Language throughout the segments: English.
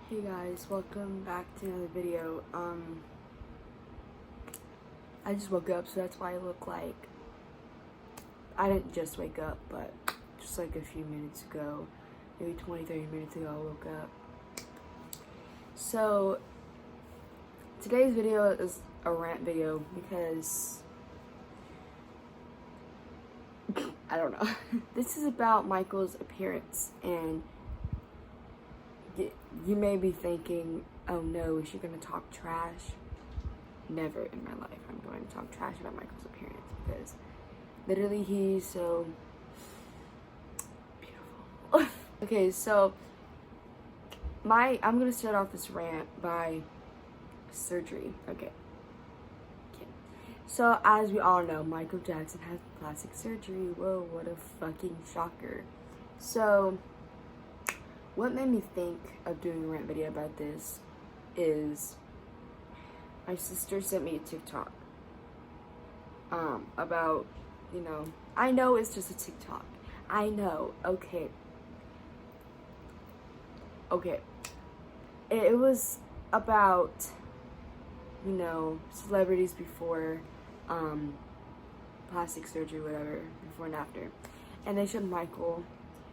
Hey guys, welcome back to another video. I just woke up, so that's why I look like, I didn't just wake up, but just like a few minutes ago, maybe 20-30 minutes ago I woke up. So today's video is a rant video because I don't know. This is about Michael's appearance, and you may be thinking, oh no, is she gonna talk trash? Never in my life I'm going to talk trash about Michael's appearance, because literally he's so beautiful. Okay, so I'm gonna start off this rant by surgery. Okay. So as we all know, Michael Jackson had plastic surgery. Whoa, what a fucking shocker. So what made me think of doing a rant video about this is my sister sent me a TikTok about, I know it's just a TikTok. I know, okay. It was about, celebrities before plastic surgery, whatever, before and after. And they showed Michael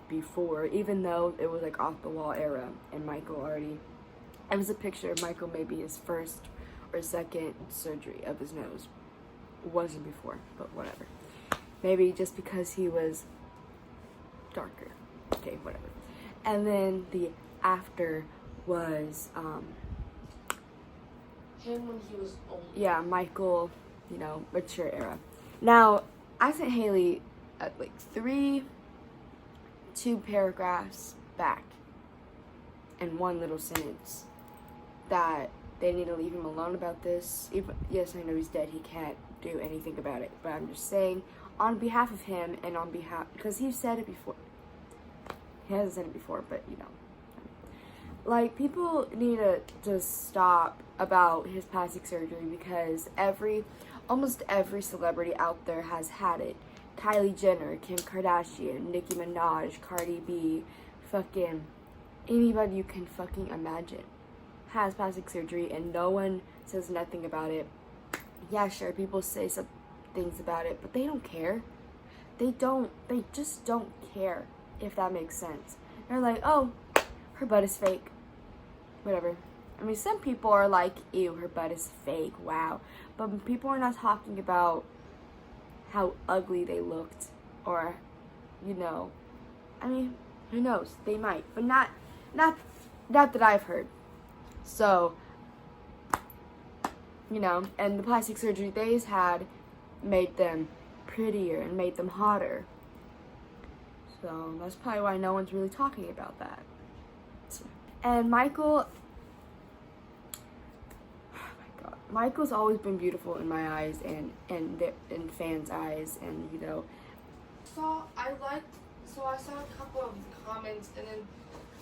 before, even though it was like off the wall era, and Michael already, it was a picture of Michael maybe his first or second surgery of his nose. It wasn't before, but whatever. Maybe just because he was darker. Okay, whatever. And then the after was him when he was old. Yeah, Michael, mature era. Now, I sent Haley like 2 paragraphs back and one little sentence that they need to leave him alone about this. Yes, I know he's dead, he can't do anything about it, but I'm just saying on behalf of him and on behalf, because he said it before. He hasn't said it before, but like, people need to just stop about his plastic surgery, because almost every celebrity out there has had it. Kylie Jenner, Kim Kardashian, Nicki Minaj, Cardi B, fucking anybody you can fucking imagine has plastic surgery, and no one says nothing about it. Yeah, sure, people say some things about it, but they don't care. They just don't care, if that makes sense. They're like, oh, her butt is fake. Whatever. I mean, some people are like, ew, her butt is fake, wow. But people are not talking about how ugly they looked, or, I mean, who knows? They might, but not that I've heard. So, and the plastic surgery they've had made them prettier and made them hotter. So that's probably why no one's really talking about that. And Michael, oh my God, Michael's always been beautiful in my eyes and in fans' eyes, and So I saw a couple of comments, and then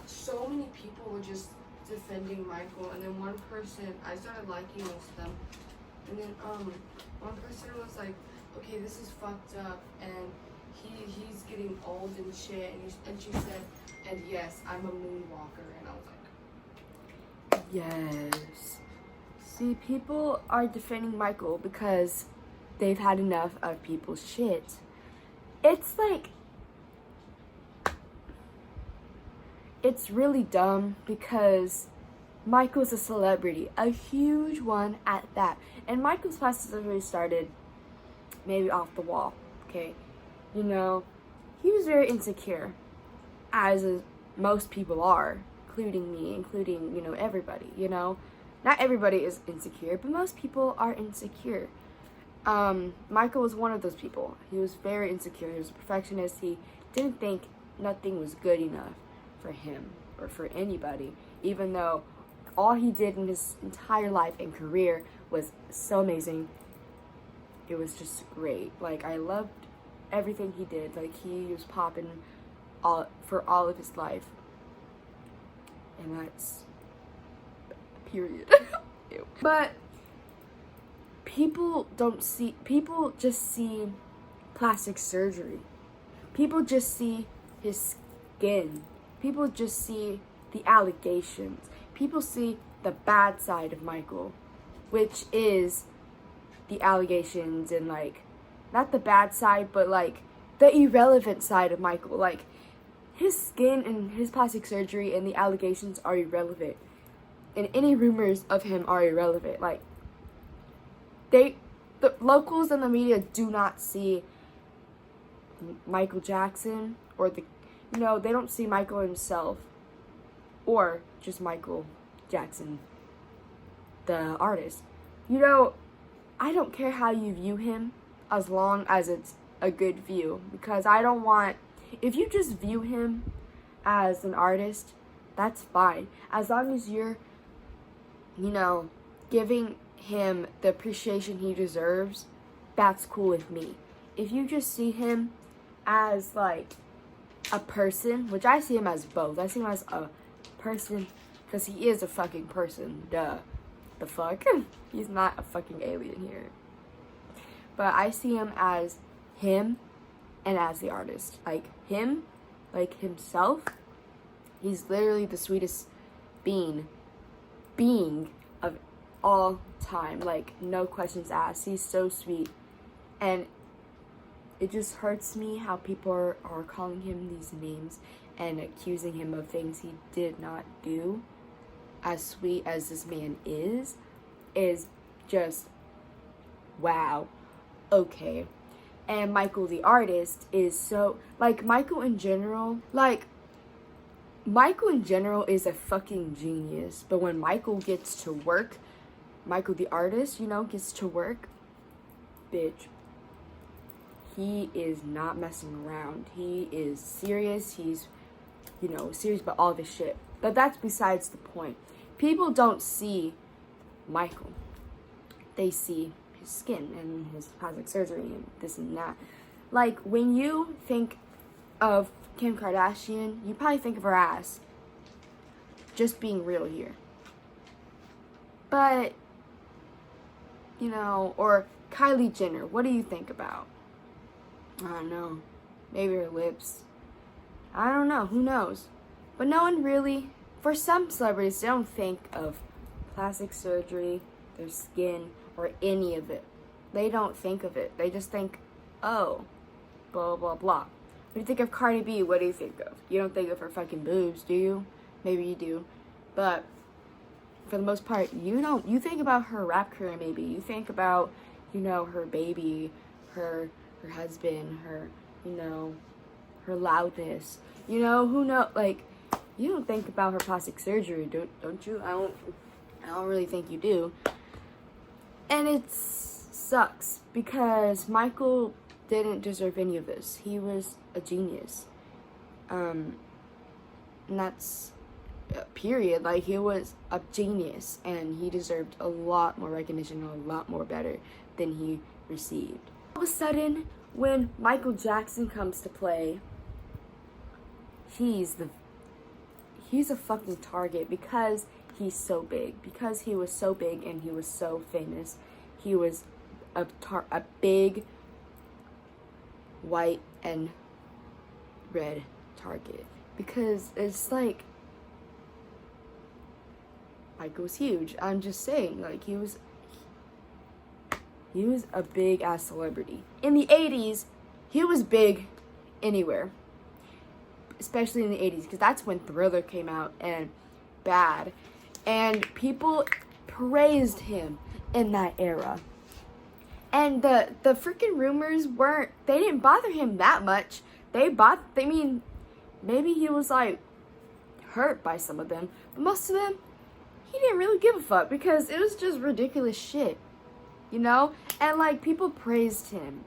so many people were just defending Michael, and then one person, I started liking most of them, and then one person was like, okay, this is fucked up, and he's getting old and shit, and she said, and yes, I'm a moonwalker, and I was like, yes. See, people are defending Michael because they've had enough of people's shit. It's like, it's really dumb, because Michael's a celebrity, a huge one at that. And Michael's plastic surgery started maybe off the wall, okay? He was very insecure, as most people are, including me, including, everybody, Not everybody is insecure, but most people are insecure. Michael was one of those people. He was very insecure. He was a perfectionist. He didn't think nothing was good enough for him or for anybody, even though all he did in his entire life and career was so amazing. It was just great. Like, I loved everything he did. Like, he was popping for all of his life, and that's period. Ew. But people just see plastic surgery. People just see his skin. People just see the allegations. People see the bad side of Michael, which is the allegations and, like, not the bad side, but, like, the irrelevant side of Michael. Like, his skin and his plastic surgery and the allegations are irrelevant. And any rumors of him are irrelevant. Like, the locals and the media do not see Michael Jackson or they don't see Michael himself or just Michael Jackson, the artist. I don't care how you view him as long as it's a good view, because I don't want, if you just view him as an artist, that's fine. As long as you're, giving him the appreciation he deserves, that's cool with me. If you just see him as, like, a person, which I see him as both. I see him as a person, because he is a fucking person. Duh. The fuck? He's not a fucking alien here. But I see him as him and as the artist. Like, him, like himself, he's literally the sweetest being of all time. Like, no questions asked. He's so sweet. And it just hurts me how people are calling him these names and accusing him of things he did not do. As sweet as this man is just, wow, okay. And Michael the artist is so, like, Michael in general is a fucking genius. But when Michael gets to work, Michael the artist, gets to work, bitch, he is not messing around. He is serious. He's, serious about all this shit. But that's besides the point. People don't see Michael. They see his skin and his plastic surgery and this and that. Like, when you think of Kim Kardashian, you probably think of her ass. Just being real here. But, or Kylie Jenner, what do you think about? I don't know. Maybe her lips. I don't know. Who knows? But no one really, for some celebrities, they don't think of plastic surgery, their skin, or any of it. They don't think of it. They just think, oh, blah, blah, blah. When you think of Cardi B, what do you think of? You don't think of her fucking boobs, do you? Maybe you do. But for the most part, you don't. You think about her rap career, maybe. You think about, her baby, her husband, her, her loudness. Who knows? Like, you don't think about her plastic surgery, don't you? I don't really think you do. And it sucks because Michael didn't deserve any of this. He was a genius. And that's period. Like, he was a genius and he deserved a lot more recognition and a lot more better than he received. All of a sudden, when Michael Jackson comes to play, he's a fucking target because he's so big. Because he was so big and he was so famous. He was a big white and red target. Because it's like, Michael was huge. I'm just saying, like, he was a big ass celebrity. In the 80s, he was big anywhere. Especially in the 80s, because that's when Thriller came out and Bad. And people praised him in that era. And the freaking rumors they didn't bother him that much. Maybe he was, like, hurt by some of them. But most of them, he didn't really give a fuck because it was just ridiculous shit. And, like, people praised him.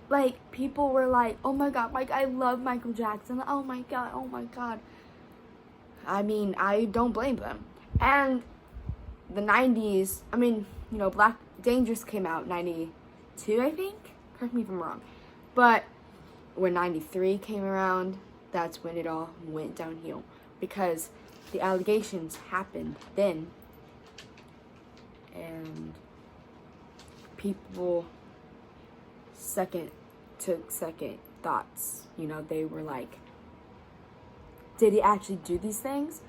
Like, people were like, oh my god, Mike, I love Michael Jackson. Oh my god, oh my god. I mean, I don't blame them. And the 90s, Black Dangerous came out 92, I think? Correct me if I'm wrong. But when 93 came around, that's when it all went downhill. Because the allegations happened then. And people took second thoughts. They were like, did he actually do these things?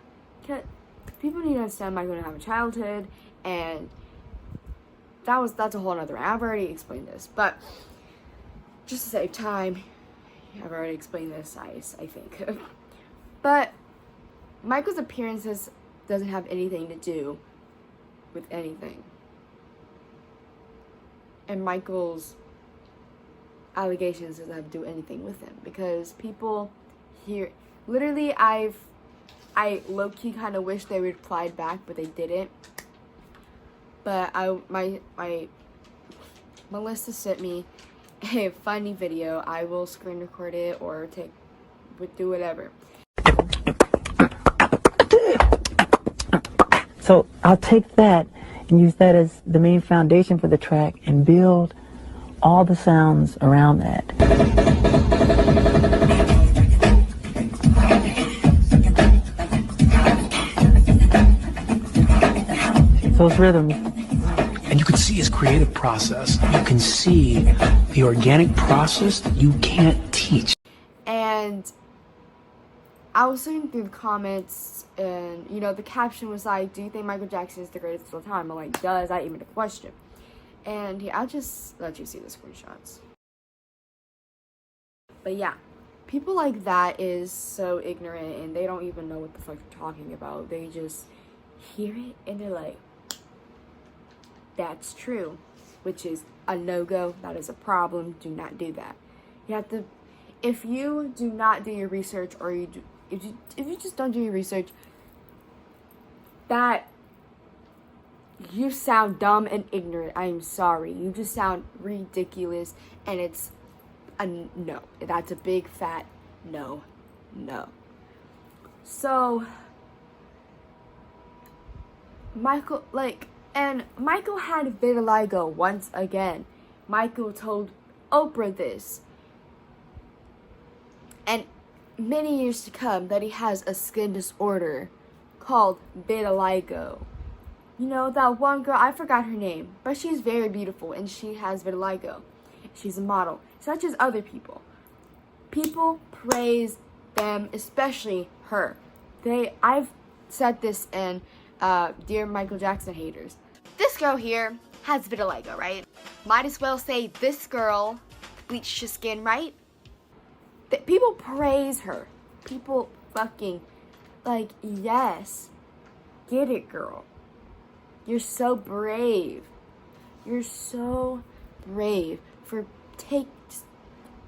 People need to understand Michael didn't have a childhood, and that's a whole nother. I've already explained this, but just to save time, I've already explained this, I think. But Michael's appearances doesn't have anything to do with anything. And Michael's allegations doesn't have to do anything with him, because people here, literally, I low-key kind of wish they replied back, but they didn't. But my Melissa sent me a funny video. I will screen record it or do whatever. So I'll take that and use that as the main foundation for the track and build all the sounds around that. So it's rhythms. And you can see his creative process. You can see the organic process that you can't teach. And I was looking through the comments, and the caption was like, "Do you think Michael Jackson is the greatest of all time?" I'm like, "Duh, is that even a question?" And I'll just let you see the screenshots. But yeah, people like that is so ignorant, and they don't even know what the fuck they're talking about. They just hear it and they're like, "That's true," which is a no-go. That is a problem. Do not do that. You have to, if you do not do your research, or if you just don't do your research, that you sound dumb and ignorant. I'm sorry. You just sound ridiculous, and it's a no. That's a big fat no. So Michael had vitiligo once again. Michael told Oprah this, and many years to come, that he has a skin disorder called vitiligo. That one girl, I forgot her name, but she's very beautiful, and she has vitiligo. She's a model, such as other people. People praise them, especially her. I've said this in Dear Michael Jackson Haters. This girl here has vitiligo, right? Might as well say this girl bleached her skin, right? People praise her. People fucking, like, yes. Get it, girl. You're so brave. You're so brave for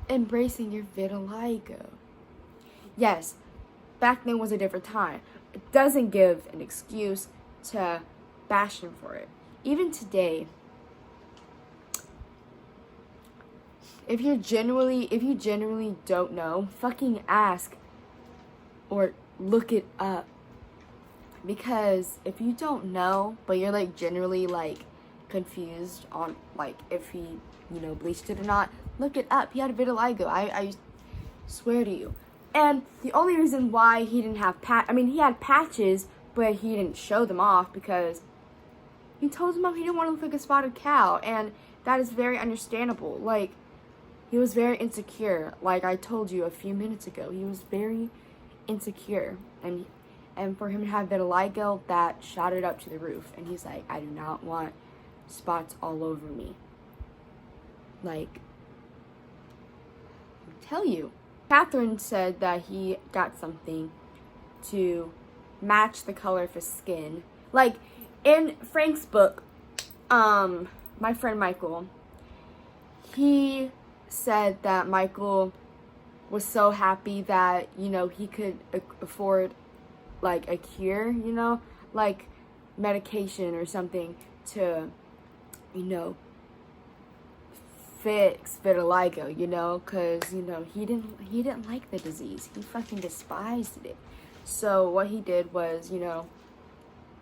embracing your vitiligo. Yes, back then was a different time. It doesn't give an excuse to bash him for it. Even today, if you genuinely don't know, fucking ask or look it up. Because if you don't know, but you're like generally like confused on like if he, bleached it or not, look it up. He had vitiligo. I swear to you. And the only reason why he didn't have he had patches, but he didn't show them off because he told his mom he didn't want to look like a spotted cow, and that is very understandable. Like, he was very insecure. Like I told you a few minutes ago, he was very insecure, and for him to have vitiligo, that shot it up to the roof. And he's like, I do not want spots all over me. Like, I tell you. Catherine said that he got something to match the color of his skin. Like, in Frank's book, my friend Michael, he said that Michael was so happy that, he could afford like a cure, like medication or something to, fix vitiligo, because, he didn't like the disease. He fucking despised it. So what he did was,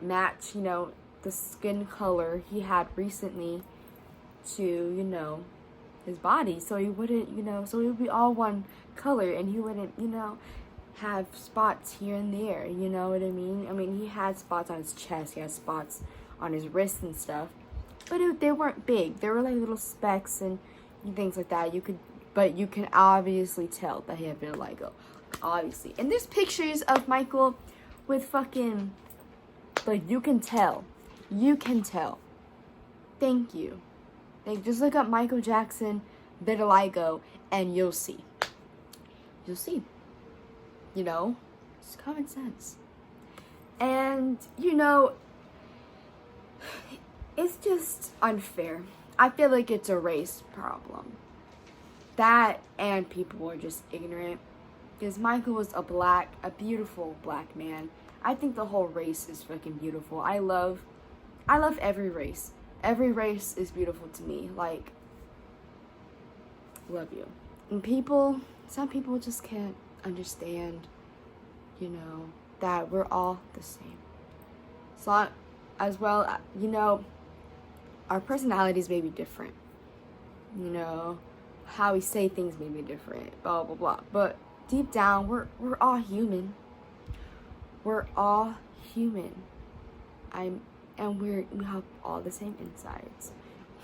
match, the skin color he had recently to, his body, so he wouldn't, so it would be all one color, and he wouldn't, have spots here and there, you know what I mean? I mean, he had spots on his chest, he had spots on his wrists and stuff, but they weren't big. They were like little specks and things like that. But you can obviously tell that he had vitiligo, obviously. And there's pictures of Michael with fucking, like, you can tell. You can tell. Thank you. Like, just look up Michael Jackson, vitiligo, and you'll see. You'll see. You know? It's common sense. And, you know, it's just unfair. I feel like it's a race problem. That and people are just ignorant. Because Michael was a beautiful black man. I think the whole race is fucking beautiful. I love every race. Every race is beautiful to me. Like, love you. And some people just can't understand, you know, that we're all the same. So, as well, you know, our personalities may be different. You know, how we say things may be different, blah, blah, blah. But deep down, we're all human. We're all human. We have all the same insides.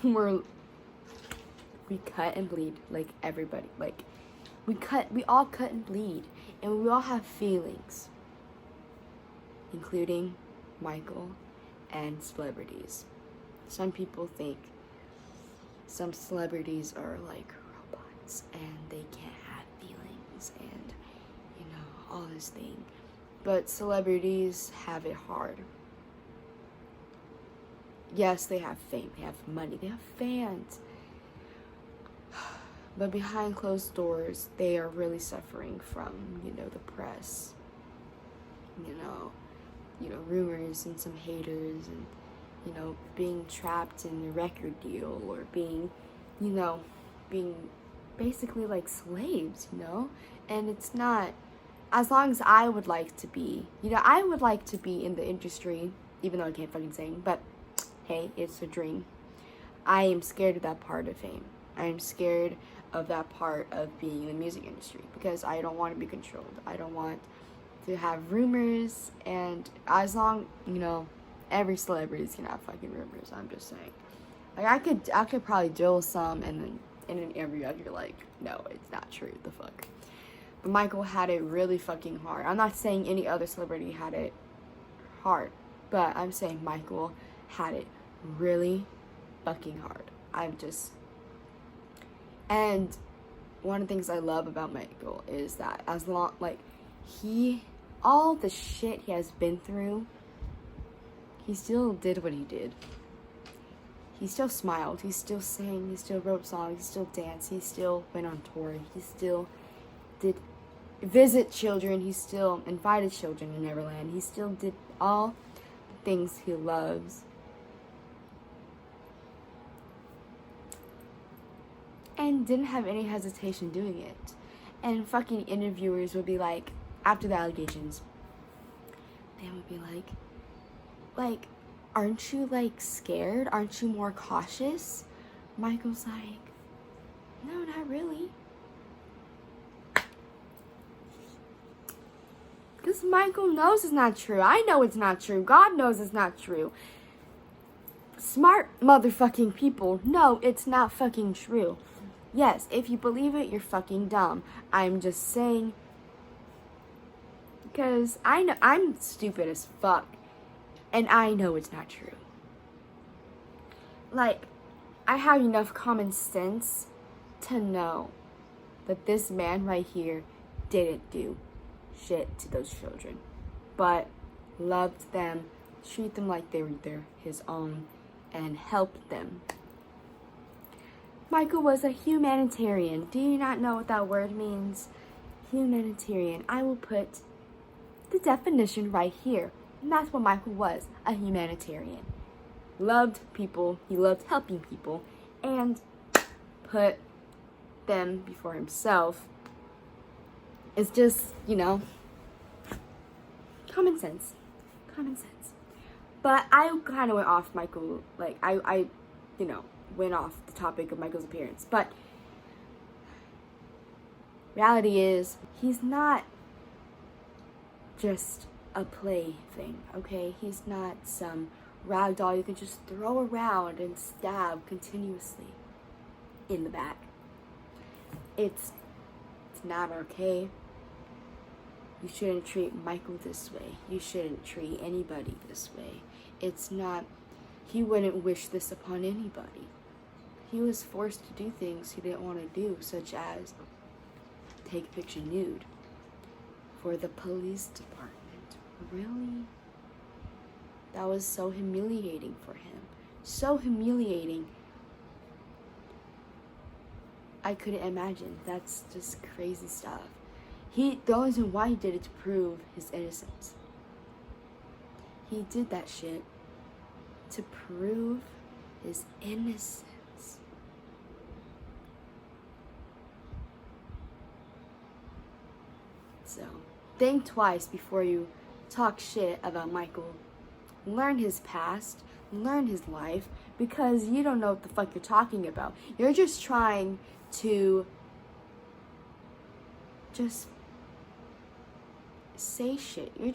We cut and bleed like everybody. Like, we all cut and bleed. And we all have feelings. Including Michael and celebrities. Some people think some celebrities are like robots and they can't have feelings and, you know, all this thing. But celebrities have it hard. Yes, they have fame, they have money, they have fans. But behind closed doors, they are really suffering from, you know, the press. You know, rumors and some haters and, you know, being trapped in a record deal or being basically like slaves, you know? And it's not, as long as I would like to be, you know, I would like to be in the industry, even though I can't fucking sing, but hey, it's a dream. I am scared of that part of fame. I am scared of that part of being in the music industry because I don't want to be controlled. I don't want to have rumors, and as long, you know, every celebrity's gonna have fucking rumors. I'm just saying. Like, I could probably drill some, and then in an interview, I'd be like, no, it's not true. The fuck. But Michael had it really fucking hard. I'm not saying any other celebrity had it hard, but I'm saying Michael had it really fucking hard. And one of the things I love about Michael is that all the shit he has been through, he still did what he did. He still smiled, he still sang, he still wrote songs, he still danced, he still went on tour, he still did visit children, he still invited children to Neverland, he still did all the things he loves. And didn't have any hesitation doing it. And fucking interviewers would be like, after the allegations, they would be like, aren't you like scared? Aren't you more cautious? Michael's like, no, not really. Because Michael knows it's not true. I know it's not true. God knows it's not true. Smart motherfucking people know it's not fucking true. Yes, if you believe it, you're fucking dumb. I'm just saying, because I know I'm stupid as fuck, and I know it's not true. Like, I have enough common sense to know that this man right here didn't do shit to those children, but loved them, treat them like they were his own, and helped them. Michael was a humanitarian. Do you not know what that word means? Humanitarian. I will put the definition right here. And that's what Michael was, a humanitarian. Loved people, he loved helping people, and put them before himself. It's just, you know, common sense. Common sense. But I kind of went off Michael, like, I went off the topic of Michael's appearance. But reality is, he's not just a plaything, okay? He's not some rag doll you can just throw around and stab continuously in the back. It's not okay. You shouldn't treat Michael this way. You shouldn't treat anybody this way. It's not, he wouldn't wish this upon anybody. He was forced to do things he didn't want to do, such as take a picture nude for the police department. Really? That was so humiliating for him. So humiliating. I couldn't imagine. That's just crazy stuff. The only reason why he did it to prove his innocence. He did that shit to prove his innocence. So, think twice before you talk shit about Michael. Learn his past, learn his life, because you don't know what the fuck you're talking about. You're just trying to just say shit. You're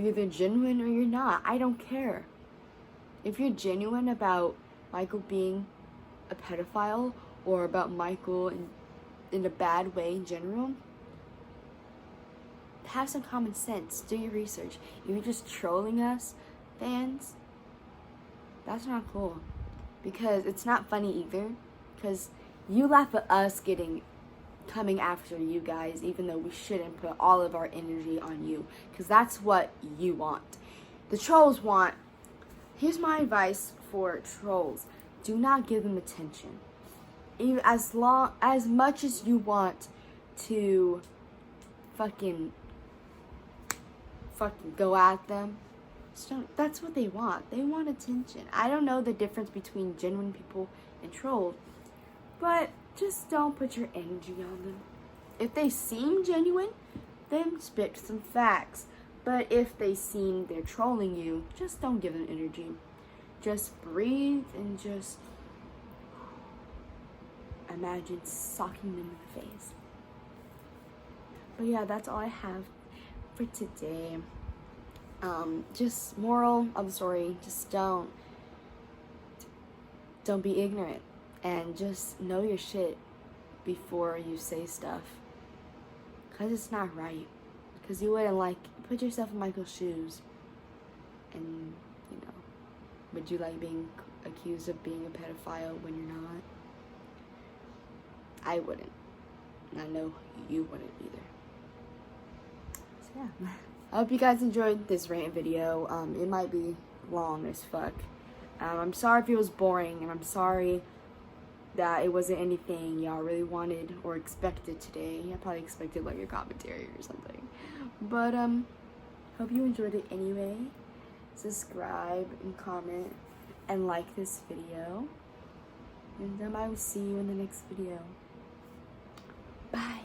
either genuine or you're not. I don't care. If you're genuine about Michael being a pedophile or about Michael in a bad way in general, have some common sense. Do your research. If you're just trolling us, fans, that's not cool. Because it's not funny either. Because you laugh at us coming after you guys, even though we shouldn't put all of our energy on you. Because that's what you want. The trolls want. Here's my advice for trolls. Do not give them attention. As much as you want to fucking go at them, that's what they want. They want attention. I don't know the difference between genuine people and trolls, but just don't put your energy on them. If they seem genuine, then spit some facts. But if they seem they're trolling you, just don't give them energy. Just breathe and just imagine socking them in the face. But yeah, that's all I have for today. Just moral of the story, just don't be ignorant, and just know your shit before you say stuff, because it's not right. Because you wouldn't put yourself in Michael's shoes, and would you like being accused of being a pedophile when you're not? I wouldn't, and I know you wouldn't either. So yeah, I hope you guys enjoyed this rant video. It might be long as fuck. I'm sorry if it was boring, and I'm sorry that it wasn't anything y'all really wanted or expected today. I probably expected like a commentary or something. But hope you enjoyed it anyway. Subscribe and comment and like this video. And I will see you in the next video. Bye.